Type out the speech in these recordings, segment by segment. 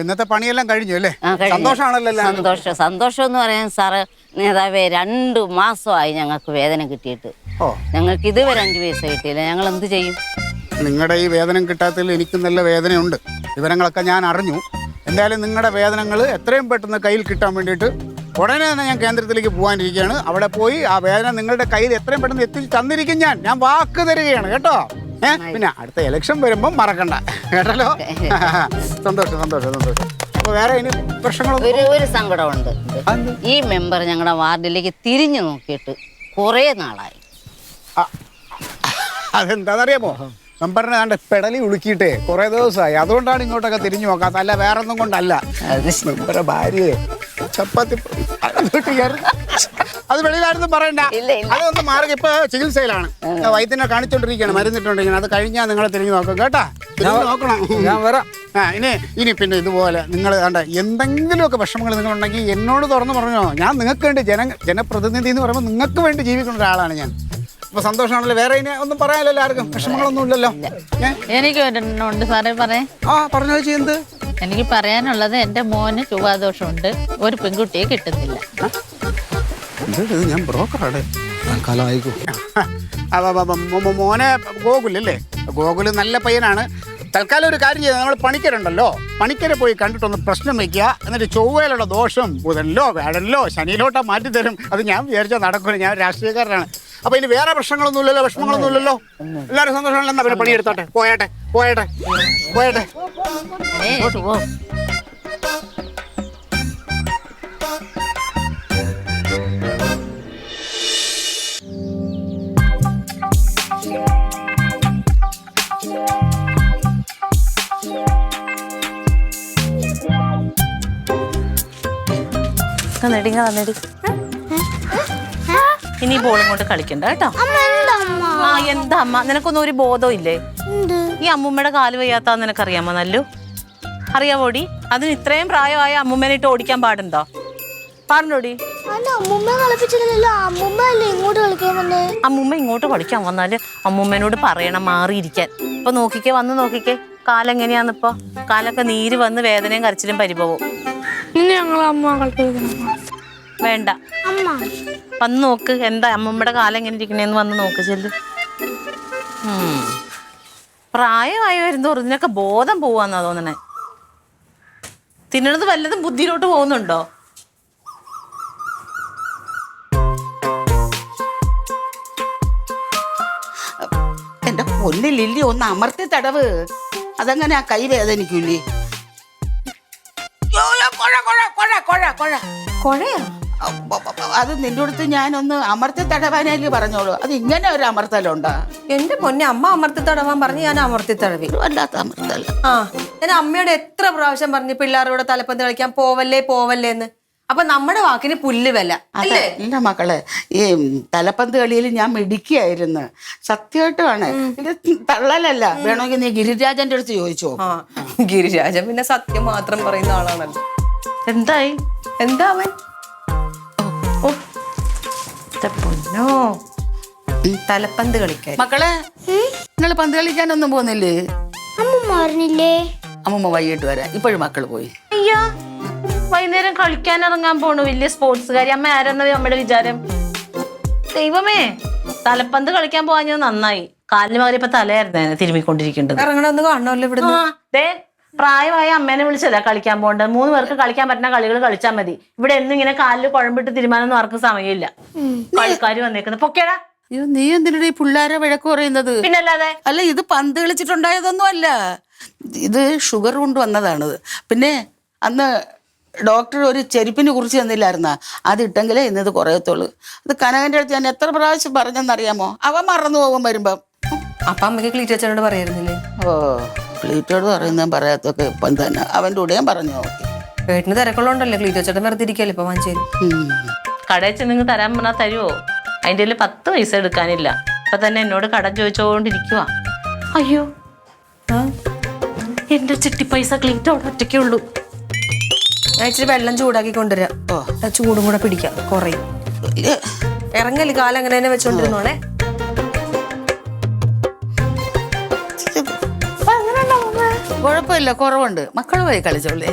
ഇന്നത്തെ പണിയെല്ലാം കഴിഞ്ഞു അല്ലേ? സന്തോഷമാണല്ലോ? സന്തോഷം എന്ന് പറയാൻ സാറ് നേതാവേ 2 മാസമായി ഞങ്ങൾക്ക് വേതനം കിട്ടിയിട്ട്. ഞങ്ങൾക്ക് ഇതുവരെ 5 പൈസ കിട്ടിയില്ല. ഞങ്ങൾ എന്ത് ചെയ്യും? നിങ്ങളുടെ ഈ വേതനം കിട്ടാത്തതിൽ എനിക്ക് നല്ല വേദനയുണ്ട്. വിവരങ്ങളൊക്കെ ഞാൻ അറിഞ്ഞു. എന്തായാലും നിങ്ങളുടെ വേതനങ്ങൾ എത്രയും പെട്ടെന്ന് കയ്യിൽ കിട്ടാൻ വേണ്ടിയിട്ട് ഉടനെ തന്നെ ഞാൻ കേന്ദ്രത്തിലേക്ക് പോകാനിരിക്കുകയാണ്. അവിടെ പോയി ആ വേതനം നിങ്ങളുടെ കയ്യിൽ എത്രയും പെട്ടെന്ന് എത്തിച്ച് തന്നിരിക്കും. ഞാൻ വാക്ക് തരികയാണ് കേട്ടോ. പിന്നെ അടുത്ത ഇലക്ഷൻ വരുമ്പം മറക്കണ്ട കേട്ടല്ലോ. സന്തോഷം സന്തോഷം സന്തോഷം. അപ്പൊ വേറെ ഇനി പ്രശ്നങ്ങളൊന്നും? ഒരു സങ്കടമുണ്ട്. ഈ മെമ്പർ ഞങ്ങളുടെ വാർഡിലേക്ക് തിരിഞ്ഞു നോക്കിയിട്ട് കുറേ നാളായി. അതെന്താണെന്നറിയാമോ? മെമ്പറിനെ കണ്ട് പെടലി ഉളുക്കിയിട്ടേ കുറെ ദിവസമായി. അതുകൊണ്ടാണ് ഇങ്ങോട്ടൊക്കെ തിരിഞ്ഞു നോക്കാത്ത, അല്ല വേറെ ഒന്നും കൊണ്ടല്ല. മെമ്പറെ ഭാര്യയെ ചപ്പാത്തി അത് വെളിയിലായിരുന്നു പറയണ്ട. അതൊന്നും മാറി ഇപ്പൊ ചികിത്സയിലാണ്. വൈദ്യനെ കാണിച്ചോണ്ടിരിക്കുകയാണ്, മരുന്നിട്ടോണ്ടിരിക്കുകയാണ്. അത് കഴിഞ്ഞാൽ നിങ്ങളെ തിരിഞ്ഞു നോക്കും കേട്ടാ. നോക്കണം, ഞാൻ വരാം. ഇനി പിന്നെ ഇതുപോലെ നിങ്ങൾ കണ്ട എന്തെങ്കിലുമൊക്കെ വിഷമങ്ങൾ നിങ്ങളുണ്ടെങ്കിൽ എന്നോട് തുറന്നു പറഞ്ഞോ. ഞാൻ നിങ്ങൾക്ക് വേണ്ടി ജനപ്രതിനിധി എന്ന് പറയുമ്പോൾ നിങ്ങൾക്ക് വേണ്ടി ജീവിക്കുന്ന ഒരാളാണ് ഞാൻ. അപ്പൊ സന്തോഷമാണല്ലോ. വേറെ ഇനി ഒന്നും പറയാനല്ലോ, ആർക്കും വിഷമങ്ങളൊന്നും ഇല്ലല്ലോ. എനിക്ക് ഉണ്ട് സാറേ പറയാൻ. പറഞ്ഞോ ചെയ്യുന്നത്. എനിക്ക് പറയാനുള്ളത് എൻ്റെ മോന് ചൊവ്വാദോഷമുണ്ട്. ഒരു പെൺകുട്ടിയെ കിട്ടുന്നില്ല. ഞാൻ ബ്രോക്കറാണ്. മോനെ ഗോകുലല്ലേ? ഗോകുല് നല്ല പയ്യനാണ്. തൽക്കാലം ഒരു കാര്യം ചെയ്താൽ നമ്മൾ പണിക്കരുണ്ടല്ലോ, പണിക്കരെ പോയി കണ്ടിട്ടൊന്ന് പ്രശ്നം വയ്ക്കുക. എന്നിട്ട് ചൊവ്വയിലുള്ള ദോഷം ബുധനിലോ വ്യാഴനിലോ ശനിയിലോട്ടോ മാറ്റിത്തരും. അത് ഞാൻ വിചാരിച്ചാൽ നടക്കൂല. ഞാൻ രാഷ്ട്രീയക്കാരനാണ്. അപ്പൊ ഇനി വേറെ പ്രശ്നങ്ങളൊന്നും ഇല്ലല്ലോ, വിഷമങ്ങളൊന്നും ഇല്ലല്ലോ. എല്ലാവരും സന്തോഷമാണല്ലോ. എന്നാ പിന്നെ പണിയെടുത്തോട്ടെ. പോയട്ടെ. ഇനി ബോളും കൊണ്ട് കളിക്കണ്ട കേട്ടോ. എന്താ അമ്മ, നിനക്കൊന്നും ഒരു ബോധവും ഇല്ലേ? ഈ അമ്മൂമ്മയുടെ കാല് വയ്യാത്താന്ന് നിനക്കറിയാമോ? നല്ലു അറിയാവോടി? അതിന് ഇത്രയും പ്രായമായ അമ്മൂമ്മേനെ ഇട്ട് ഓടിക്കാൻ പാടുണ്ടോ? പാടുണ്ടോടി? അമ്മൂമ്മ ഇങ്ങോട്ട് കളിക്കാൻ വന്നാല് അമ്മൂമ്മേനോട് പറയണം മാറിയിരിക്കാൻ. ഇപ്പൊ നോക്കിക്കേ, വന്ന് നോക്കിക്കേ കാലെങ്ങനെയാന്നിപ്പോ. കാലൊക്കെ നീര് വന്ന് വേദനയും കരച്ചിലും പരിഭവവും. വേണ്ട, വന്ന് നോക്ക്. എന്താ അമ്മൂമ്മയുടെ കാലം എങ്ങനെ ഇരിക്കണേന്ന് വന്ന് നോക്ക് ചെല്ലു. പ്രായമായി വരുന്നോറും ഇതിനൊക്കെ ബോധം പോവാന്നാ തോന്നണേ. തിന്നണത് വല്ലതും ബുദ്ധിയിലോട്ട് പോകുന്നുണ്ടോ? എന്റെ പൊന്നിലില്ലി ഒന്ന് അമർത്തി തടവ്. അതങ്ങനെ ആ കൈ വേദനിക്കൂലേ? അത് നിന്റെ അടുത്ത് ഞാനൊന്ന് അമർത്തി തടവാനല്ലേ പറഞ്ഞോളൂ. അത് ഇങ്ങനെ ഒരു അമർത്തലുണ്ടോ? എന്റെ പൊന്നെ, അമ്മ അമർത്തി തടവാൻ പറഞ്ഞ് ഞാൻ അമർത്തി തടവി. വല്ലാത്ത അമർത്തല്ല. ഞാൻ അമ്മയോട് എത്ര പ്രാവശ്യം പറഞ്ഞു പിള്ളേരോട് തലപ്പന്ത് കളിക്കാൻ പോവല്ലേ എന്ന്. അപ്പൊ നമ്മുടെ വാക്കിന് പുല്ല് വില അല്ലേ? ഇല്ല മക്കളെ, ഈ തലപ്പന്ത് കളിയിൽ ഞാൻ മിടിക്കുകയായിരുന്നു. സത്യമായിട്ടുമാണ്. ഇത് തള്ളലല്ല. വേണമെങ്കിൽ നീ ഗിരിരാജന്റെ അടുത്ത് ചോദിച്ചോ. ഗിരിരാജൻ പിന്നെ സത്യം മാത്രം പറയുന്ന ആളാണല്ലോ. എന്തായി? എന്താ അവൻ? പൊന്നോ, തലപ്പന്ത് കളിക്കാൻ. മക്കളെ, നിങ്ങൾ പന്ത് കളിക്കാനൊന്നും പോകുന്നില്ലേ? അമ്മൂമ്മ വൈകിട്ട് വരാം. ഇപ്പോഴും മക്കള് പോയി. അയ്യോ, വൈകുന്നേരം കളിക്കാൻ ഇറങ്ങാൻ പോണു വലിയ സ്പോർട്സുകാരി. അമ്മ ആരെന്നത് നമ്മുടെ വിചാരം? ദൈവമേ, തലപ്പന്ത് കളിക്കാൻ പോകാഞ്ഞത് നന്നായി. കാലിന് പകരം ഇപ്പൊ തലയായിരുന്നു തിരുമ്മിക്കൊണ്ടിരിക്കേണ്ടത്. ഇറങ്ങണമെന്ന് കാണണമല്ലോ ഇവിടുന്ന്. പ്രായമായ അമ്മേനെ വിളിച്ചല്ല കളിക്കാൻ പോകേണ്ടത്. 3 പേർക്ക് കളിക്കാൻ പറ്റുന്ന കളികൾ കളിച്ചാൽ മതി. ഇവിടെ എന്നും ഇങ്ങനെ കാലിൽ കുഴമ്പിട്ട് തീരുമാനമൊന്നും ആർക്കും സമയമില്ല. കളിക്കാർ വന്നേക്കുന്നത് പൊക്കേടാ. അയ്യോ, നീ എന്തിനാ ഈ പിള്ളേരെ വഴക്ക് പറയുന്നത്? പിന്നല്ലാതെ. അല്ല, ഇത് പന്ത് കളിച്ചിട്ടുണ്ടായതൊന്നും അല്ല. ഇത് ഷുഗർ കൊണ്ട് വന്നതാണിത്. പിന്നെ അന്ന് ഡോക്ടർ ഒരു ചെരുപ്പിനെ കുറിച്ച് തന്നില്ലായിരുന്നാ? അതിട്ടെങ്കിലേ ഇന്നത് കുറയത്തുള്ളൂ. അത് കനകന്റെ അടുത്ത് ഞാൻ എത്ര പ്രാവശ്യം പറഞ്ഞെന്നറിയാമോ? അവൻ മറന്നു പോകും വരുമ്പം. അപ്പൊ അമ്മയ്ക്ക് ക്ലീറ്റച്ചനോട് പറയായിരുന്നില്ലേ? ക്ലീറ്റോട് പറയുന്ന പറയാത്തൊക്കെ ഇപ്പം തന്നെ അവൻ്റെ കൂടെയും പറഞ്ഞു നോക്കി. വീട്ടിന് തിരക്കുള്ളതുകൊണ്ടല്ലേ ക്ലീറ്റച്ചേട്ടൻ വെറുതെ ഇരിക്കല്ലോ ഇപ്പൊ വാങ്ങിച്ചു. കടയിൽ ചെന്ന് തരാൻ പറഞ്ഞാൽ തരുമോ? അതിൻ്റെ 10 പൈസ എടുക്കാനില്ല. ഇപ്പൊ തന്നെ എന്നോട് കടം ചോദിച്ചോണ്ടിരിക്കുവാ. അയ്യോ, എന്റെ ചിട്ടി പൈസ ക്ലീറ്റോട് ഒറ്റയ്ക്കുള്ളൂ. ഞാൻ ഇച്ചിരി വെള്ളം ചൂടാക്കി കൊണ്ടുവരാം. ചൂടും കൂടെ പിടിക്കാം, കുറയും. ഇറങ്ങല് കാലം അങ്ങനെ തന്നെ വെച്ചോണ്ടിരുന്നോണേ. കുഴപ്പമില്ല, കുറവുണ്ട്. മക്കൾ പോയി കളിച്ചോളേ.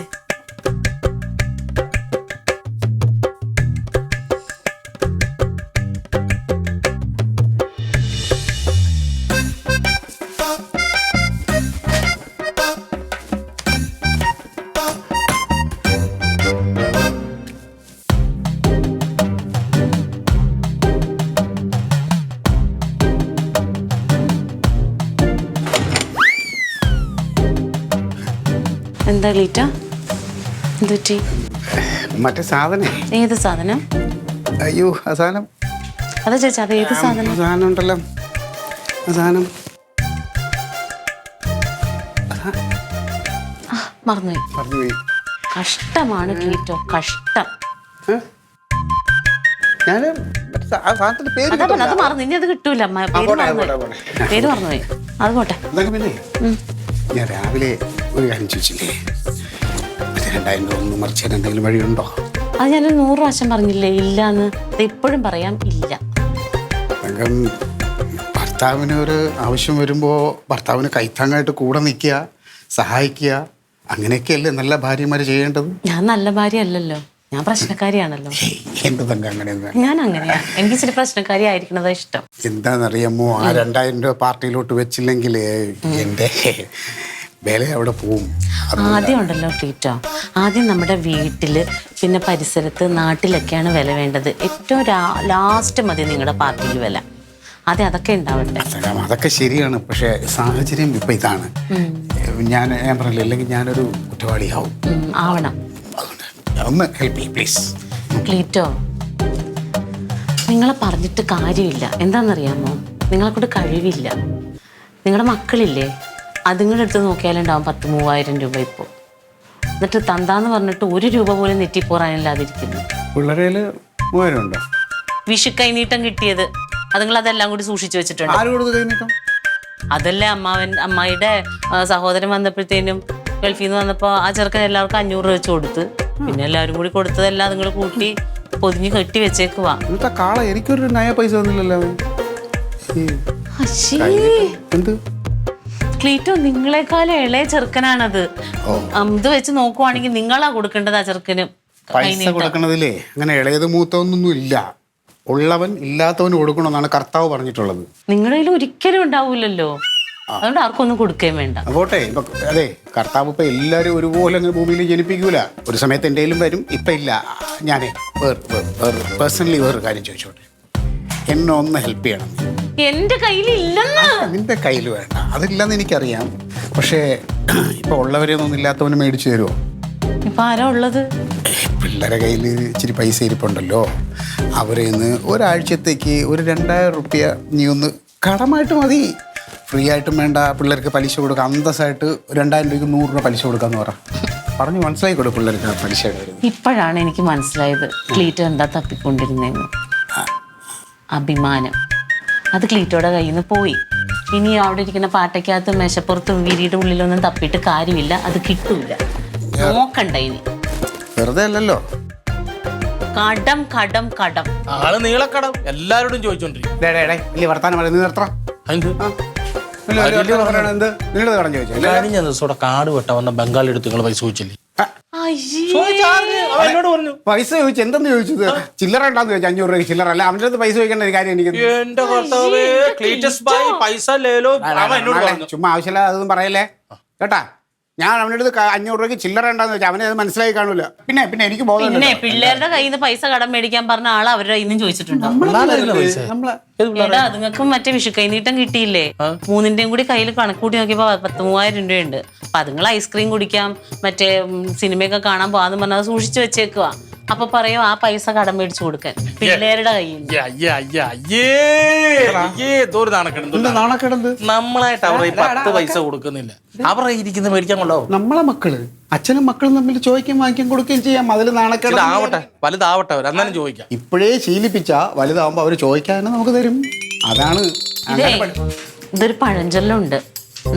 എന്താ ക്ലീറ്റ? എന്ത് പറ്റി? മറ്റേ സാധനം. ഏത് സാധനം? അയ്യോ ആ സാധനം. അതാ ചേച്ചാ, അത് ഏത് സാധനം? സാധനം ഉണ്ടല്ലോ, ആ സാധനം മറന്നുപോയി. പറഞ്ഞുപോയി. കഷ്ടമാണ് ക്ലീറ്റോ, കഷ്ടം. ഞാൻ ആ സാധനത്തിന്റെ പേര് അതാ പറഞ്ഞത്, അത് മറന്നു. ഇനി അത് കിട്ടൂല. പേര് മറന്നുപോയി. അത് പോട്ടെ. പിന്നെ ഞാൻ രാവിലെ ഒരു കാര്യം ചോദിച്ചില്ലേ, 2000 രൂപ ഒന്ന് മറിച്ചാൻ എന്തെങ്കിലും വഴിയുണ്ടോ? അത് ഞാൻ 100 പ്രാവശ്യം പറഞ്ഞില്ലേ ഇല്ലാന്ന്. അത് ഇപ്പോഴും പറയാം, ഇല്ല. ഭർത്താവിന് ഒരു ആവശ്യം വരുമ്പോൾ ഭർത്താവിന് കൈത്താങ്ങായിട്ട് കൂടെ നിൽക്കുക, സഹായിക്കുക, അങ്ങനെയൊക്കെയല്ലേ നല്ല ഭാര്യമാര് ചെയ്യേണ്ടത്. ഞാൻ നല്ല ഭാര്യ അല്ലല്ലോ, ഞാൻ പ്രശ്നക്കാരിയാണല്ലോ. എന്റെ തങ്ക അങ്ങനെയൊന്നും. ഞാൻ അങ്ങനെയാ, എനിക്ക് ഇച്ചിരി പ്രശ്നക്കാരി ആയിരിക്കണതാ ഇഷ്ടം. എന്താണെന്നറിയാമോ, ആ 2000 രൂപ പാർട്ടിയിലോട്ട് വെച്ചില്ലെങ്കിൽ എൻ്റെ വില അവിടെ പോവും. ആദ്യം ഉണ്ടല്ലോ ക്ലീറ്റോ, ആദ്യം നമ്മുടെ വീട്ടില്, പിന്നെ പരിസരത്ത്, നാട്ടിലൊക്കെയാണ് വില വേണ്ടത്. ഏറ്റവും ലാസ്റ്റ് മതി നിങ്ങളുടെ പാർട്ടിയിൽ വില. അതൊക്കെ ഉണ്ടാവട്ടെ. അതൊക്കെ ശരിയാണ്, പക്ഷെ സാഹചര്യം ഇപ്പൊ ഇതാണ്. ഞാൻ പറഞ്ഞില്ല, അല്ലെങ്കിൽ ഞാനൊരു കുറ്റവാളിയാവും. ആവണം. ഒന്ന് ഹെൽപ്പ് ചെയ്യ് പ്ലീസ്. ക്ലീറ്റോ, നിങ്ങളെ പറഞ്ഞിട്ട് കാര്യമില്ല. എന്താണെന്നറിയാമോ, നിങ്ങളെക്കൊണ്ട് കഴിവില്ല. നിങ്ങളുടെ മക്കളില്ലേ, അതുങ്ങളുടെ അടുത്ത് നോക്കിയാലുണ്ടാവും 10,000-3000 രൂപ ഇപ്പോൾ. എന്നിട്ട് തന്താന്ന് പറഞ്ഞിട്ട് 1 രൂപ പോലും നെറ്റിപ്പോറാനില്ലാതിരിക്കുന്നു. പിള്ളേരേല് 3000 ഉണ്ടോ? വിഷു കൈനീട്ടം കിട്ടിയത് അതുങ്ങൾ അതെല്ലാം കൂടി സൂക്ഷിച്ചു വെച്ചിട്ടുണ്ട്. ആര് കൊടുത്തു കൈനീട്ടം? അതല്ലേ അമ്മായിയുടെ സഹോദരൻ വന്നപ്പോഴത്തേനും ഗൾഫിൽ നിന്ന് വന്നപ്പോൾ ആ ചെറുക്കൻ എല്ലാവർക്കും 500 രൂപ വെച്ച് കൊടുത്ത്. പിന്നെ എല്ലാവരും കൂടി കൊടുത്തതെല്ലാം നിങ്ങൾ കൂട്ടി പൊതിഞ്ഞ് കെട്ടി വെച്ചേക്കുവാ. കാള എനിക്കൊരു നയ പൈസ തന്നില്ലല്ലോ. എന്ത് ക്ലീറ്റോ, നിങ്ങളെക്കാളും ഇളയ ചെറുക്കനാണത്. ഇത് വെച്ച് നോക്കുവാണെങ്കിൽ നിങ്ങളാ കൊടുക്കേണ്ടത് ആ ചെറുക്കന്. പൈസ കൊടുക്കണതില്ലേ അങ്ങനെ ഇളയത് മൂത്തൊന്നും ഇല്ല. ഉള്ളവൻ ഇല്ലാത്തവന് കൊടുക്കണമെന്നാണ് കർത്താവ് പറഞ്ഞിട്ടുള്ളത്. നിങ്ങളുടെ കയ്യിൽ ഒരിക്കലും ഉണ്ടാവൂലല്ലോ, അതുകൊണ്ട് ആർക്കും ഒന്നും കൊടുക്കുകയും വേണ്ട. പോട്ടെ. ഇപ്പൊ അതെ, കർത്താവ് ഇപ്പൊ എല്ലാരും ഒരുപോലെ അങ്ങനെ ഭൂമിയിൽ ജനിപ്പിക്കൂല. ഒരു സമയത്ത് എൻ്റെ കയ്യിലും വരും, ഇപ്പൊ ഇല്ല. ഞാനേ പേഴ്സണലി വേറൊരു കാര്യം ചോദിച്ചോട്ടെ, എന്നെ ഒന്ന് ഹെൽപ്പ് ചെയ്യണം. എന്റെ കയ്യിലില്ലെന്ന്. നിന്റെ കയ്യിൽ വേണ്ട, അതില്ലെന്ന് എനിക്കറിയാം. പക്ഷേ ഇപ്പൊ ഉള്ളവരെയൊന്നും ഇല്ലാത്തവന് മേടിച്ചു തരുമോ? ഇപ്പൊ ആരാ ഉള്ളത്? പിള്ളേരെ കയ്യിൽ ഇച്ചിരി പൈസ ഇരിപ്പുണ്ടല്ലോ, അവരെ ഇന്ന് ഒരാഴ്ചത്തേക്ക് ഒരു 2000 രൂപ നീ ഒന്ന് കടമായിട്ട് മതി. ഫ്രീ ആയിട്ടും വേണ്ട, പിള്ളേർക്ക് പലിശ കൊടുക്കുക. അന്തസ്സായിട്ട് 2000 രൂപയ്ക്ക് 100 രൂപ പലിശ കൊടുക്കാന്ന് പറഞ്ഞു മനസ്സിലാക്കി കൊടുക്കും പിള്ളേർക്ക് പലിശ. ഇപ്പോഴാണ് എനിക്ക് മനസ്സിലായത് ക്ലീറ്റോ എന്താ തപ്പിക്കൊണ്ടിരുന്നേന്ന്. അഭിമാനം അത് ക്ലീറ്റോയുടെ കയ്യിൽ നിന്ന് പോയി. ഇനി അവിടെ ഇരിക്കുന്ന പാട്ടയ്ക്കകത്തും മേശപ്പുറത്തും വീടിയുടെ ഉള്ളിലൊന്നും തപ്പിയിട്ട് കാര്യമില്ല, അത് കിട്ടൂല. നോക്കണ്ട ഇനി. വെറുതെ അല്ലല്ലോ, കടം കടം കടം. ആള് നീളക്കടം എല്ലാരോടും ചോദിച്ചോണ്ടിരിക്കും. വലിയ വർത്താനം പറയുന്നത് നിർത്തണം. കഴിഞ്ഞ ദിവസം കാട് വെട്ട വന്ന ബംഗാളി എടുത്ത് നിങ്ങൾ പൈസ ചോദിച്ചില്ലേ? പൈസ ചോദിച്ചു. എന്തെന്ന് ചോദിച്ചത്? ചില്ലറ ഉണ്ടാന്ന് ചോദിച്ചു. 500 രൂപ ചില്ലറ അല്ല. അവൻ്റെ അടുത്ത് പൈസ ചോദിക്കേണ്ട ഒരു കാര്യം എനിക്ക്. എന്റെ കർത്താവേ, ക്ലീറ്റസ് ഭായ് പൈസ ലേലോ. ചുമ്മാ ആവശ്യമില്ല അതൊന്നും പറയല്ലേ കേട്ടാ. ഞാൻ അവൻ്റെ അടുത്ത് 500 രൂപയ്ക്ക് ചില്ലറ ഉണ്ടാന്ന് വെച്ചാൽ അവനെ അത് മനസ്സിലായി കാണൂല. പിന്നെ എനിക്ക് പിന്നെ പിള്ളേരുടെ കയ്യിൽ നിന്ന് പൈസ കടം മേടിക്കാൻ പറഞ്ഞ ആള് അവരുടെ കയ്യിൽ നിന്നും ചോദിച്ചിട്ടുണ്ടോ? അതുങ്ങൾക്കും മറ്റേ വിഷു കൈനീട്ടം കിട്ടിയില്ലേ? 3ന്റെയും കൂടി കയ്യിൽ കണക്കൂട്ടി നോക്കിയപ്പോ 10,000 രൂപയുണ്ട്. അപ്പൊ അതുങ്ങൾ ഐസ്ക്രീം കുടിക്കാം, മറ്റേ സിനിമയൊക്കെ കാണാൻ പോവാന്ന് പറഞ്ഞാൽ സൂക്ഷിച്ചു വെച്ചേക്കുവാ. അപ്പൊ പറയോ ആ പൈസ കടം മേടിച്ചു കൊടുക്കാൻ പിള്ളേരുടെ കയ്യിൽ. നമ്മളായിട്ട് അവരെ 10 പൈസ കൊടുക്കുന്നില്ല, അവരുടെ ഇരിക്കുന്ന മേടിക്കാൻ കൊള്ളാവും. നമ്മളെ മക്കള് അച്ഛനും മക്കളും തമ്മിൽ ചോദിക്കുകയും വാങ്ങിക്കുകയും കൊടുക്കുകയും ചെയ്യാം. അതിൽ നാണക്കേട് ആവട്ടെ, വലുതാവട്ടെ, അവർ അന്നേരം ചോദിക്കാം. ഇപ്പോഴേ ശീലിപ്പിച്ചാ വലുതാവുമ്പോ അവര് ചോദിക്കാനും നമുക്ക് തരും. അതാണ് ഇതൊരു പഴഞ്ചൊല്ലുണ്ട്,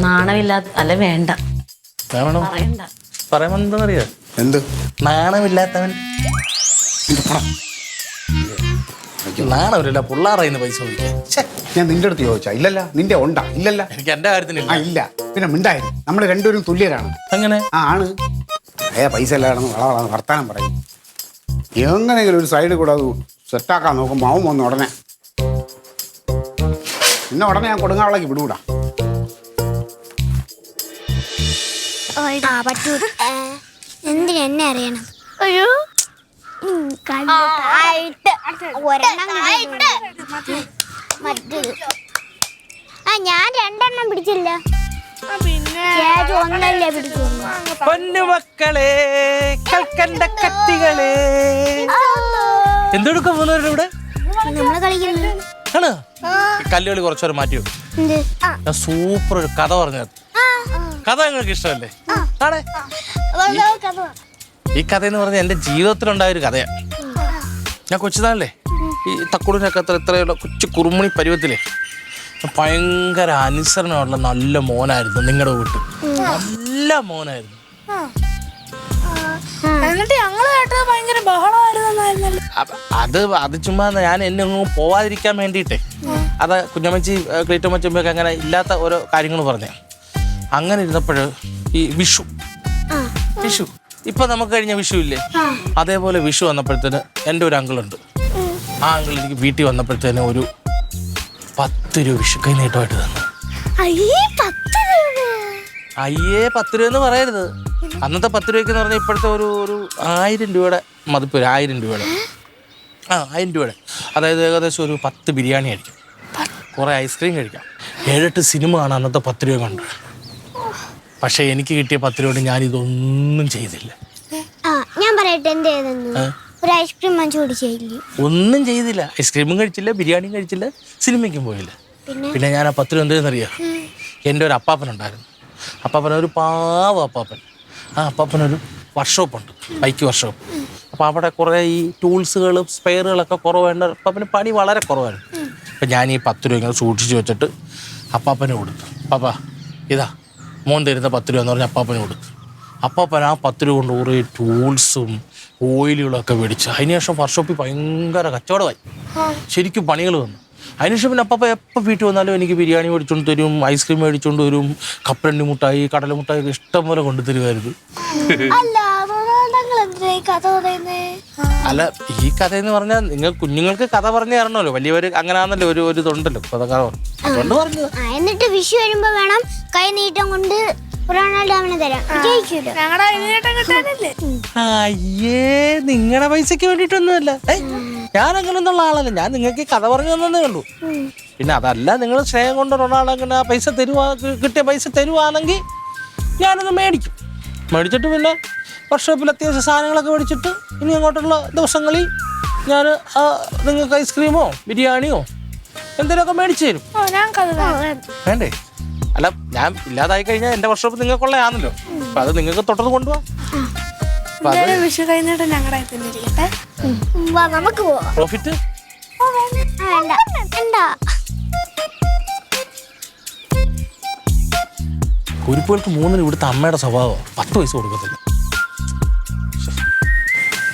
നാണമില്ലാത്ത അല്ല വേണ്ട പറയണ്ട. പറയാൻ എന്താന്നറിയാ? എന്ത് നാണമില്ലാത്തവൻ നാണമില്ല പിള്ളേരെ പൈസ ചോദിക്കാൻ. ഞാൻ നിന്റെ അടുത്ത് ചോദിച്ചാ ഇല്ലല്ല, നിന്റെ ഉണ്ടാ ഇല്ലല്ല. എനിക്ക് എന്റെ കാര്യത്തിന് ആ ഇല്ല, പിന്നെ മിണ്ടായിരുന്നു. നമ്മൾ രണ്ടുപേരും തുല്യരാണ്. അങ്ങനെ ആണ് പൈസ എല്ലാം കിടന്ന് വളവളന്ന് വർത്താനം പറയും. എങ്ങനെയെങ്കിലും ഒരു സൈഡിൽ കൂടെ അത് സെറ്റാക്കാൻ നോക്കുമ്പോൾ അവൻ വന്നു ഉടനെ പിന്നെ ഉടനെ ഞാൻ കൊടുങ്ങാവിളേക്ക് വിടൂടാ. എന്തിന് എന്നെ അറിയണം? ഒരു ഞാൻ 2 എണ്ണം പിടിച്ചില്ല. ചേച്ചി 1 അല്ലേ പിടിച്ചുള്ളൂ. പൊന്നുമക്കളെ കൽക്കണ്ട കത്തികളെ എന്തെടുക്കാൻ പോകുന്നവരുടെ ഇവിടെ നമ്മള് കളിക്കുന്നത് ആണ്. കല്ലുകളി കുറച്ചേരം മാറ്റി വെക്കും. ഞാൻ സൂപ്പർ ഒരു കഥ പറഞ്ഞു. കഥ നിങ്ങൾക്ക് ഇഷ്ടമല്ലേ? ആണേ. ഈ കഥ എന്ന് പറഞ്ഞാൽ എൻ്റെ ജീവിതത്തിലുണ്ടായ ഒരു കഥയാണ്. ഞാൻ കൊച്ചുനാളല്ലേ ഈ തക്കുടിനൊക്കെ ഇത്രയുള്ള കൊച്ചു കുറുമണി പരുവത്തിലേ ഭയങ്കര അനുസരണമുള്ള നല്ല മോനായിരുന്നു. നിങ്ങളുടെ വീട്ടിൽ നല്ല മോനായിരുന്നു. അത് ചുമ്മാ ഞാൻ എന്നെ ഒന്നും പോവാതിരിക്കാൻ വേണ്ടിയിട്ടേ അത് കുഞ്ഞമ്മച്ചി ക്ലീറ്റമ്മച്ചമ്മയൊക്കെ അങ്ങനെ ഇല്ലാത്ത ഓരോ കാര്യങ്ങൾ പറഞ്ഞേ. അങ്ങനെ ഇരുന്നപ്പോൾ ഈ വിഷു ഇപ്പൊ നമുക്ക് കഴിഞ്ഞ വിഷു ഇല്ലേ, അതേപോലെ വിഷു വന്നപ്പോഴത്തേന് എൻ്റെ ഒരു അങ്കിളുണ്ട്. ആ അങ്കിൾ എനിക്ക് വീട്ടിൽ വന്നപ്പോഴത്തേന് ഒരു 10 രൂപ വിഷു കൈ നീട്ടമായിട്ട് തന്നു. അയ്യേ 10 രൂപ എന്ന് പറയരുത്. അന്നത്തെ 10 രൂപയ്ക്ക് എന്ന് പറഞ്ഞാൽ ഇപ്പോഴത്തെ ഒരു 1000 രൂപയുടെ മതിപ്പ്. 1000 രൂപയുടെ 1000 രൂപയുടെ അതായത് ഏകദേശം ഒരു 10 ബിരിയാണി കഴിക്കാം, കുറേ ഐസ്ക്രീം കഴിക്കാം, 7-8 സിനിമ കാണാൻ അന്നത്തെ 10 രൂപ കണ്ടു. പക്ഷെ എനിക്ക് കിട്ടിയ 10 രൂപ ഞാനിതൊന്നും ചെയ്തില്ല. ഞാൻ പറയട്ടെ എന്ത് ചെയ്തെന്ന്? ഒരു ഐസ്ക്രീം വാങ്ങിച്ചു കുടിച്ചില്ല. ഒന്നും ചെയ്തില്ല. ഐസ്ക്രീമും കഴിച്ചില്ല, ബിരിയാണിയും കഴിച്ചില്ല, സിനിമയ്ക്കും പോയില്ല. പിന്നെ ഞാൻ ആ 10 രൂപ എന്തെന്നറിയാം, എൻ്റെ ഒരു അപ്പാപ്പനുണ്ടായിരുന്നു. അപ്പാപ്പനൊരു പാവ അപ്പാപ്പൻ. ആ അപ്പാപ്പനൊരു വർക്ക്ഷോപ്പുണ്ട്, ബൈക്ക് വർക്ക്ഷോപ്പ്. അപ്പോൾ അവിടെ കുറേ ഈ ടൂൾസുകളും സ്പെയറുകളൊക്കെ കുറവാണ്. അപ്പാപ്പന് പണി വളരെ കുറവായിരുന്നു. അപ്പം ഞാൻ ഈ 10 രൂപ ഇങ്ങനെ സൂക്ഷിച്ച് വെച്ചിട്ട് അപ്പാപ്പന് കൊടുത്തു. പാപ്പാ ഇതാ മോൻ തരുന്ന 10 രൂപ എന്ന് പറഞ്ഞാൽ അപ്പാപ്പന് കൊടുത്തു. അപ്പാപ്പൻ ആ 10 രൂപ കൊണ്ട് കുറേ ടൂൾസും ഓയിലുകളൊക്കെ മേടിച്ചു. അതിനുശേഷം വർക്ക്ഷോപ്പിൽ ഭയങ്കര കച്ചവടമായി, ശരിക്കും പണികൾ വന്നു. അതിനുശേഷം പിന്നെ അപ്പാപ്പ എപ്പോൾ വീട്ടിൽ വന്നാലും എനിക്ക് ബിരിയാണി മേടിച്ചുകൊണ്ട് തരും, ഐസ്ക്രീം മേടിച്ചുകൊണ്ട് വരും, കപ്പലണ്ടി മുട്ടായി, കടല മുട്ടായി ഇഷ്ടം പോലെ കൊണ്ടു തരുമായിരുന്നു. അല്ല ഈ കഥ എന്ന് പറഞ്ഞാൽ നിങ്ങൾ കുഞ്ഞുങ്ങൾക്ക് കഥ പറഞ്ഞു തരണമല്ലോ, വലിയവർ അങ്ങനെയാണല്ലോ ഒരു ഇതുണ്ടല്ലോ കഥ അതുകൊണ്ട് പറഞ്ഞത്. എന്നിട്ട് വിഷു വരുമ്പോ വേണം കൈ നീട്ടം കൊണ്ട് അയ്യേ നിങ്ങളുടെ പൈസക്ക് വേണ്ടിയിട്ടൊന്നുമല്ല. ഞാൻ അങ്ങനെ ഒന്നുള്ള ആളല്ല. ഞാൻ നിങ്ങൾക്ക് കഥ പറഞ്ഞു തന്നേ ഉള്ളൂ. പിന്നെ അതല്ല നിങ്ങൾ സ്നേഹം കൊണ്ട് ഒരാളങ്ങനെ ആ പൈസ കിട്ടിയ പൈസ തരുവാണെങ്കിൽ ഞാനത് മേടിച്ചിട്ട് പിന്നെ വർക്ക്ഷോപ്പിൽ അത്യാവശ്യം സാധനങ്ങളൊക്കെ മേടിച്ചിട്ട് ഇനി അങ്ങോട്ടുള്ള ദിവസങ്ങളിൽ ഞാൻ നിങ്ങൾക്ക് ഐസ്ക്രീമോ ബിരിയാണിയോ എന്തെങ്കിലുമൊക്കെ മേടിച്ചു തരും. വേണ്ടേ? അല്ല ഞാൻ ഇല്ലാതായി കഴിഞ്ഞാൽ എൻ്റെ വർക്ക്ഷോപ്പ് നിങ്ങൾക്കുള്ളതാണല്ലോ. അപ്പം അത് നിങ്ങൾക്ക് തൊട്ടത് കൊണ്ടുപോകാം. വിഷു കഴിഞ്ഞിട്ട് ഞങ്ങളുടെ നമുക്ക് പ്രോഫിറ്റ് കുരിപ്പുകൾക്ക് 3 ഇവിടുത്തെ അമ്മയുടെ സ്വഭാവം 10 പൈസ കൊടുക്കത്തില്ല.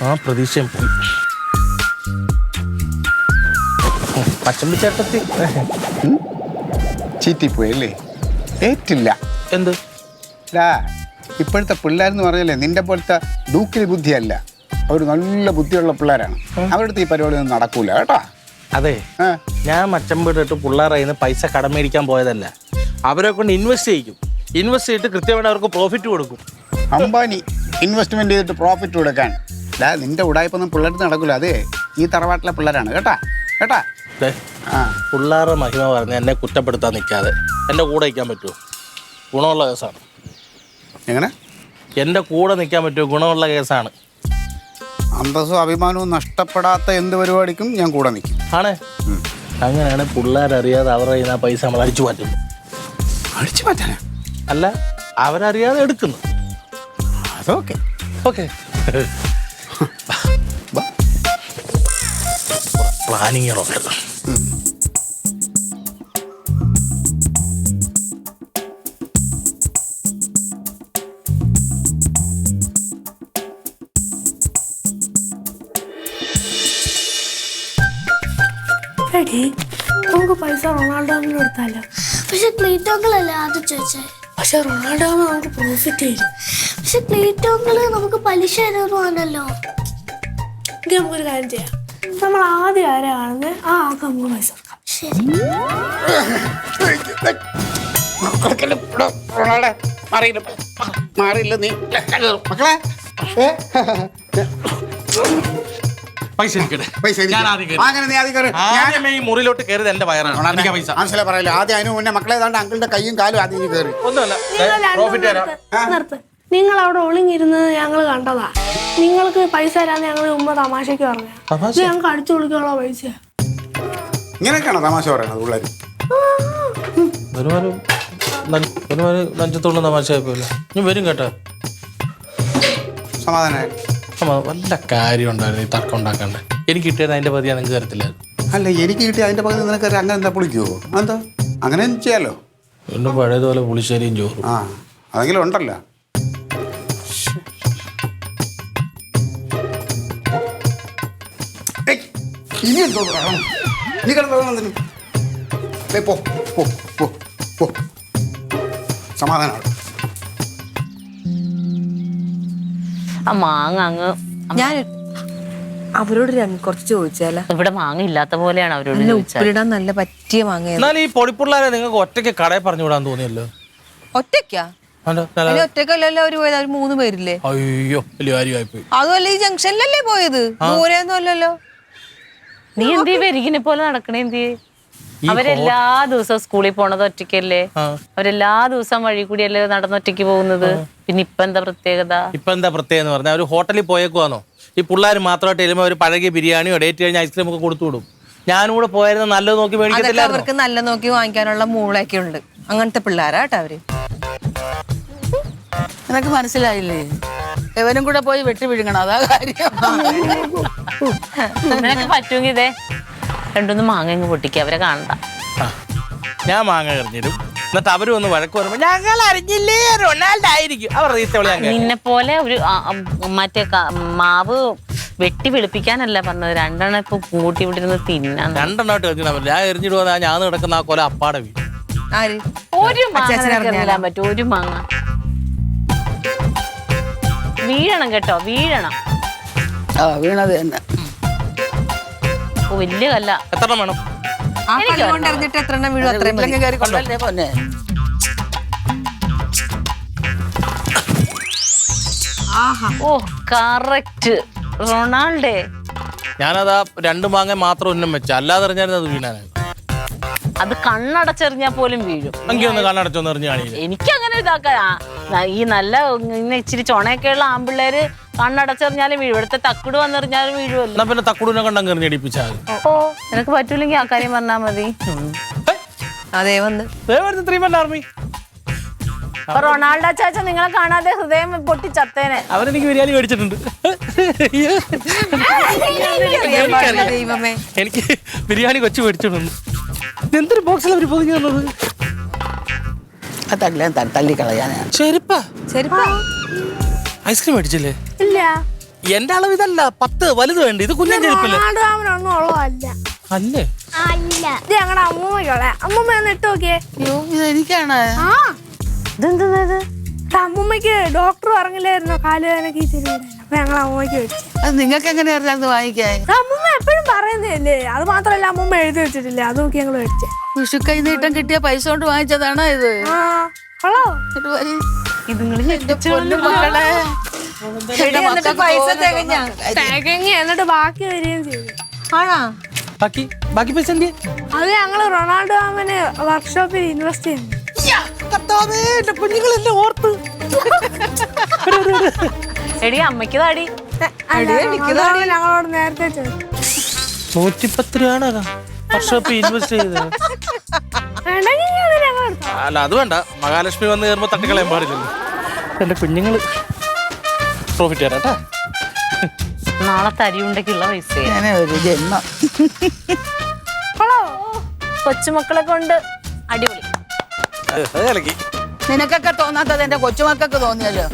ആ പ്രതീക്ഷയും പോയി. പച്ചമ്പി ചേട്ടത്തി ചീറ്റിപ്പോയി അല്ലേ? ഏറ്റില്ല. എന്ത് ഇപ്പോഴത്തെ പിള്ളേരെന്ന് പറഞ്ഞല്ലേ നിന്റെ പോലത്തെ ഡൂക്കിൽ ബുദ്ധിയല്ല. അവർ നല്ല ബുദ്ധിയുള്ള പിള്ളേരാണ്. അവരുടെ ഈ പരിപാടി ഒന്നും നടക്കൂല കേട്ടോ. അതെ, ഞാൻ മച്ചമ്പിട്ടിട്ട് പിള്ളേരെ പൈസ കടം മേടിക്കാൻ പോയതല്ല. അവരെ കൊണ്ട് ഇൻവെസ്റ്റ് ചെയ്യിക്കും. ഇൻവെസ്റ്റ് ചെയ്തിട്ട് കൃത്യമായിട്ട് അവർക്ക് പ്രോഫിറ്റ് കൊടുക്കും. അംബാനി ഇൻവെസ്റ്റ്മെന്റ് ചെയ്തിട്ട് പ്രോഫിറ്റ് കൊടുക്കാൻ നിന്റെ ഉടായ്പൊന്നും പിള്ളേർക്ക് നടക്കൂല. അതെ ഈ തറവാട്ടിലെ പിള്ളേരാണ് കേട്ടാ. പിള്ളേരുടെ മഹിമ പറഞ്ഞ് എന്നെ കുറ്റപ്പെടുത്താൻ നിൽക്കാതെ എൻ്റെ കൂടെ നിൽക്കാൻ പറ്റുമോ? ഗുണമുള്ള കേസാണ്. എങ്ങനെ എൻ്റെ കൂടെ നിൽക്കാൻ പറ്റുമോ? ഗുണമുള്ള കേസാണ്. അന്തസ്സും അഭിമാനവും നഷ്ടപ്പെടാത്ത എന്ത് പരിപാടിക്കും ഞാൻ കൂടെ നിൽക്കും. ആണേ? അങ്ങനെയാണ് പിള്ളേരറിയാതെ അവരുടെ കയ്യിൽ നിന്ന് ആ പൈസ നമ്മൾ അടിച്ചു മാറ്റുന്നു. അടിച്ചു മാറ്റാനാ? അല്ല, അവരറിയാതെ എടുക്കുന്നു. അതൊക്കെ ഓക്കെ. പ്ലാനിങ്ങുകളുണ്ട്. നമുക്ക് പൈസ റൊണാൾഡോമിന് കൊടുത്താലോ? പക്ഷെ ക്ലീറ്റോങ്കിളല്ലേ അത് ചോദിച്ചേ. പക്ഷെ റൊണാൾഡോമ നമുക്ക് പ്രോഫിറ്റ് വരും. പക്ഷെ ക്ലീറ്റോങ്കിള് നമുക്ക് പലിശ തരുന്നല്ലോ. ഇത് നമുക്കൊരു കാര്യം ചെയ്യാം. നമ്മൾ ആദ്യം ആരാ കാണുന്നത് ആ ആൾക്ക് നമുക്ക് പൈസ കൊടുക്കാം. ശരി. മാറിയില്ല നീ മക്കളെ. പൈസ എനിക്കടെ. പൈസ എനിക്ക്. ഞാൻ ആദ്യം കയറി. അങ്ങനെ നീ ആദ്യം കയറി. ആദ്യമേ ഈ മുറിയിലോട്ട് കയറിയത് എന്റെ വയറാണ്. എനിക്ക് പൈസ മനസ്സിലായി പറയില്ല. ആദ്യം അതിന് മുന്നേ മക്കളെ ഏതാണ്ട് അങ്കിളുടെ കൈയും കാലും ആദ്യം നീ കയറി. ഒന്നുമല്ല. പ്രോഫിറ്റ് തരാം. നിർത്ത്. നിങ്ങൾ അവിടെ ഒളിഞ്ഞിരുന്നത് ഞങ്ങൾ കണ്ടതാ. നിങ്ങൾക്ക് പൈസ തരാന്ന് ഞങ്ങൾ മുമ്പ് തമാശക്ക് പറഞ്ഞു. ഇത് ഞങ്ങൾക്ക് അടിച്ചു കൊടുക്കാനുള്ള പൈസ. ഇങ്ങനെയൊക്കെയാണോ തമാശ പറയണത് പിള്ളേർ? ഒരുമാതിരി നഞ്ചത്തോളം തമാശയായിപ്പോയില്ല. ഞാൻ വരും കേട്ടോ. സമാധാനമായി. വല്ല കാര്യം ഉണ്ടായിരുന്നു ഈ തർക്കം ഉണ്ടാക്കാണ്ട്. എനിക്ക് കിട്ടിയത് അതിന്റെ പതി നിങ്ങൾക്ക് തരത്തില്ലായിരുന്നു. അല്ല എനിക്ക് കിട്ടി അതിന്റെ പകുതി നിനക്ക് അങ്ങനെ എന്താ പൊളിക്കുവോ? എന്താ അങ്ങനെ ചെയ്യാലോ? വീണ്ടും പഴയതുപോലെ പുളിശ്ശേരിയും ചോറും. ആ അതെങ്കിലും ഉണ്ടല്ലോ. ഇനി എന്തോ നീ കിടന്നു പോ പോ പോ പോ. സമാധാനമാണ്. ആ മാങ്ങ അങ്ങ് ഞാൻ അവരോട് കുറച്ച് ചോദിച്ചാലോ? ഇവിടെ മാങ്ങ ഇല്ലാത്ത പോലെയാണ് അവരോട് ചോദിച്ചാൽ. ഉപ്പിലിടാൻ നല്ല പറ്റിയ മാങ്ങ. എന്നാൽ ഈ പൊടിപ്പിള്ളാരെ നിങ്ങൾക്ക് ഒറ്റയ്ക്ക് കടയിൽ പറഞ്ഞു വിടാൻ തോന്നിയല്ലോ. ഒറ്റയ്ക്കാ? ഒറ്റക്കല്ലല്ലോ അവര് പോയത്. അവര് 3 പേരില്ലേ? അയ്യോ വലിയ കാര്യമായിപ്പോയി. അതുമല്ല ഈ ജംഗ്ഷനിലല്ലേ പോയത്, ദൂരെയൊന്നും അല്ലല്ലോ. നീ എന്തീ വരികിനെ പോലെ നടക്കണേ? എന്തി അവരെല്ലാ ദിവസവും സ്കൂളിൽ പോണത് ഒറ്റയ്ക്കല്ലേ? അവരെല്ലാ ദിവസവും വഴി കൂടിയല്ലേ നടന്നൊറ്റയ്ക്ക് പോകുന്നത്? പിന്നെ ഇപ്പൊ എന്താ പ്രത്യേകത? ഇപ്പൊ എന്താ പ്രത്യേകത എന്ന് പറഞ്ഞാൽ ഒരു ഹോട്ടലിൽ പോയേക്കുവാന്നോ? ഈ പിള്ളേർ മാത്രമായിട്ട് ചെല്ലുമ്പോൾ ഒരു പഴകിയ ബിരിയാണിയോ ഡേറ്റ് കഴിഞ്ഞ ഐസ്ക്രീം ഒക്കെ കൊടുത്തു വിടും. ഞാനും കൂടെ പോയായിരുന്നു നല്ലത് നോക്കി മേടിക്കത്തില്ല. അവർക്ക് നല്ല നോക്കി വാങ്ങിക്കാനുള്ള മൂളൊക്കെ ഉണ്ട്. അങ്ങനത്തെ പിള്ളേരാ കേട്ടോ അവര്. നിനക്ക് മനസ്സിലായില്ലേ? എവനും കൂടെ പോയി വെട്ടി വിഴുങ്ങണം, അതാ കാര്യം. നിനക്ക് പറ്റുമെങ്കിൽ ഇതേ 2-3 മാങ്ങ അങ്ങ് പൊട്ടിക്കുക, അവരെ കാണണ്ട. ഞാൻ മാങ്ങ എറിഞ്ഞിടും. എന്നിട്ട് അവരും ഒന്ന് വഴക്ക് പറയുമ്പോൾ ഞങ്ങൾ അറിഞ്ഞില്ലേ റൊണാൾഡോ ആയിരിക്കും. അവർ നിന്നെ പോലെ ഒരു മറ്റേ മാവ് വെട്ടി വെളുപ്പിക്കാനല്ല പറഞ്ഞത്. 2 എണ്ണം ഇപ്പൊ കൂട്ടി വിട്ടിരുന്ന് തിന്നാൻ. 2 എണ്ണമായിട്ട് എറിഞ്ഞിടാൻ പറ്റില്ല. ഞാൻ എറിഞ്ഞിടുവാ ഞാൻ കിടക്കുന്ന ആ കൊല അപ്പാടെ വീഴും. ഒരു മാങ്ങ പറ്റും. ഒരു മാങ്ങ വീഴണം കേട്ടോ, വീഴണം. വീണത് തന്നെ. വലിയ കല്ല. എത്ര വേണം? എറിഞ്ഞിട്ട് എത്ര എണ്ണം വീഴും അത്രയും പൊന്നെ. ഓ കറക്റ്റ് റൊണാൾഡേ. ഞാനതാ 2 മാങ്ങ മാത്രം ഉന്നം വെച്ച, അല്ലാതെ എറിഞ്ഞായിരുന്നു അത് വീണാനായിരുന്നു. അത് കണ്ണടച്ചെറിഞ്ഞാൽ പോലും വീഴും. എനിക്ക് ഒന്ന് കണ്ണടച്ചൊന്ന് എറിഞ്ഞു കാണില്ല. എനിക്ക് അങ്ങനെ ഇതാക്കാ. ഈ നല്ല ഇങ്ങനെ ഇച്ചിരി ചൊണയൊക്കെയുള്ള ആമ്പിള്ളേര് കണ്ണടച്ചെറിഞ്ഞാലും വീഴും. ഇവിടുത്തെ തക്കുട് വന്നെറിഞ്ഞാലും വീഴുമല്ലോ. എന്നാ പിന്നെ തക്കുടിനെ കണ്ടങ്ങ് എറിഞ്ഞടിപ്പിച്ചാൽ. ഓ നിനക്ക് പറ്റൂലെങ്കിൽ ആ കാര്യം പറഞ്ഞാ മതി. അതേ വന്ന് ആർമി അപ്പൊ റൊണാൾഡോ ചാച്ച നിങ്ങളെ കാണാതെ ഹൃദയം പൊട്ടിച്ചത്തേനെ. അവരെനിക്ക് ബിരിയാണി മേടിച്ചിട്ടുണ്ട്. ദൈവമേ, എനിക്ക് ബിരിയാണി കൊച്ചു മേടിച്ചിട്ടുണ്ട്. എന്തൊരു ബോക്സിൽ അവർ പൊതിഞ്ഞു തന്നത്? അതെല്ലാം തള്ളിക്കളയാനാ. ചെരുപ്പാ? ചെരുപ്പാ? ഐസ്ക്രീം മേടിച്ചില്ലേ? ഇല്ല, എന്റെ അളവ് ഇതല്ല, 10 വലുത് വേണ്ട. ഇത് കുഞ്ഞൻ ചെരുപ്പല്ലേ? റൊണാൾഡോമിനൊന്നും ഉള്ളതല്ല. അല്ലേ? അല്ല. ഇത് ഞങ്ങളുടെ അമ്മൂമ്മയ്ക്കുള്ള. അമ്മൂമ്മ ഒന്ന് ഇട്ട് നോക്കിയേ. അയ്യോ ഇത് എനിക്കാണ്. ആ ഇതെന്ത്? അമ്മൂമ്മയ്ക്ക് ഡോക്ടർ പറഞ്ഞില്ലായിരുന്നോ കാല് വേദനക്ക് തിരിയിടാൻ? അപ്പൊ ഞങ്ങൾ അമ്മൂമ്മയ്ക്ക് മേടിച്ചു. അത് നിങ്ങൾക്ക് എങ്ങനെ അറിയാം വാങ്ങിക്കാൻ? അമ്മൂമ്മ എപ്പോഴും പറയുന്നതല്ലേ. അത് മാത്രല്ല അമ്മൂമ്മ എഴുതി വെച്ചിട്ടില്ല, അത് നോക്കി ഞങ്ങൾ മേടിച്ചേ. വിഷു കൈ നീട്ടം കിട്ടിയ പൈസ കൊണ്ട് വാങ്ങിച്ചതാണോ ഇത്? ആ കൊള്ളോ. പൈസ തികഞ്ഞ തികഞ്ഞ് എന്നിട്ട് ബാക്കി വരികയും ചെയ്തു. ആണോ? ബാക്കി പൈസ എന്ത്? അത് ഞങ്ങള് റൊണാൾഡോ മാമന് വർക്ക്ഷോപ്പിൽ ഇൻവെസ്റ്റ് ചെയ്യുന്നു. കുഞ്ഞുങ്ങളെല്ലാം ഓർത്ത്. എടി അമ്മയ്ക്ക് താടി. ഞങ്ങളോട് നേരത്തെ ചോദിച്ചു. 110 രൂപയാണ് വർക്ക്ഷോപ്പിൽ ഇൻവെസ്റ്റ് ചെയ്തത്. അല്ല അത് വേണ്ട, മഹാലക്ഷ്മി വന്ന് കയറുമ്പോ തട്ടിക്കളയാൻ പാടില്ലല്ലോ. എന്റെ കുഞ്ഞുങ്ങള് പ്രോഫിറ്റ് തരാട്ടാ. നാളെ തരിയുണ്ടെങ്കിലുള്ള പൈസ ഒരു ജന്മം. കൊച്ചുമക്കളെ കൊണ്ട് അടിപൊളി. നിനക്കൊക്കെ തോന്നാത്തത് എന്റെ കൊച്ചുമക്കൾക്ക് തോന്നിയല്ലോ.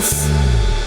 ഉഫ്.